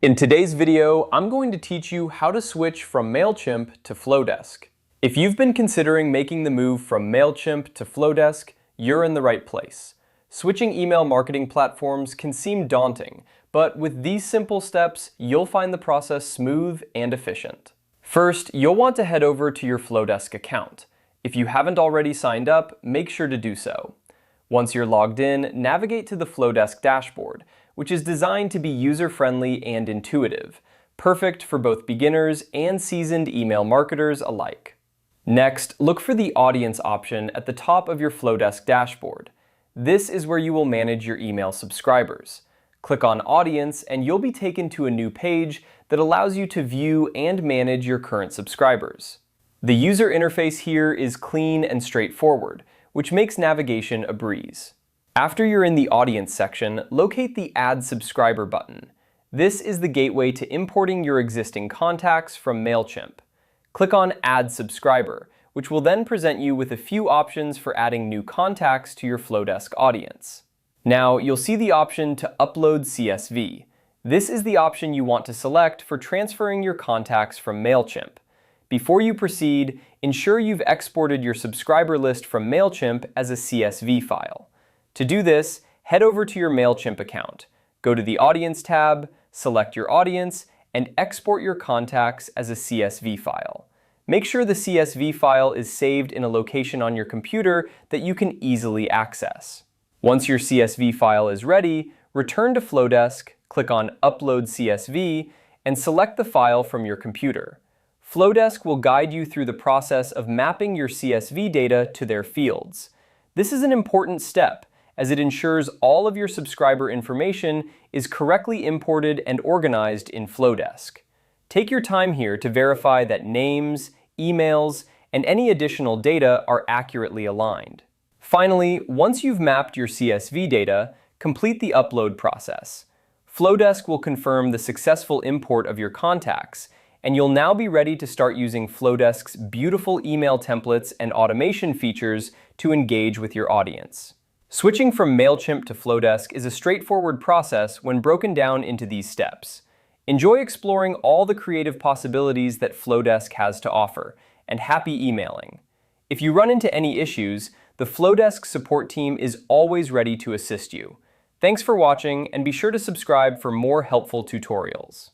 In today's video, I'm going to teach you how to switch from Mailchimp to Flodesk. If you've been considering making the move from Mailchimp to Flodesk, you're in the right place. Switching email marketing platforms can seem daunting, but with these simple steps, you'll find the process smooth and efficient. First, you'll want to head over to your Flodesk account. If you haven't already signed up, make sure to do so. Once you're logged in, navigate to the Flodesk dashboard, which is designed to be user-friendly and intuitive, perfect for both beginners and seasoned email marketers alike. Next, look for the Audience option at the top of your Flodesk dashboard. This is where you will manage your email subscribers. Click on Audience and you'll be taken to a new page that allows you to view and manage your current subscribers. The user interface here is clean and straightforward, which makes navigation a breeze. After you're in the Audience section, locate the Add Subscriber button. This is the gateway to importing your existing contacts from Mailchimp. Click on Add Subscriber, which will then present you with a few options for adding new contacts to your Flodesk audience. Now, you'll see the option to Upload CSV. This is the option you want to select for transferring your contacts from Mailchimp. Before you proceed, ensure you've exported your subscriber list from Mailchimp as a CSV file. To do this, head over to your Mailchimp account, go to the Audience tab, select your audience, and export your contacts as a CSV file. Make sure the CSV file is saved in a location on your computer that you can easily access. Once your CSV file is ready, return to Flodesk, click on Upload CSV, and select the file from your computer. Flodesk will guide you through the process of mapping your CSV data to their fields. This is an important step, as it ensures all of your subscriber information is correctly imported and organized in Flodesk. Take your time here to verify that names, emails, and any additional data are accurately aligned. Finally, once you've mapped your CSV data, complete the upload process. Flodesk will confirm the successful import of your contacts, and you'll now be ready to start using Flodesk's beautiful email templates and automation features to engage with your audience. Switching from Mailchimp to Flodesk is a straightforward process when broken down into these steps. Enjoy exploring all the creative possibilities that Flodesk has to offer, and happy emailing. If you run into any issues, the Flodesk support team is always ready to assist you. Thanks for watching, and be sure to subscribe for more helpful tutorials.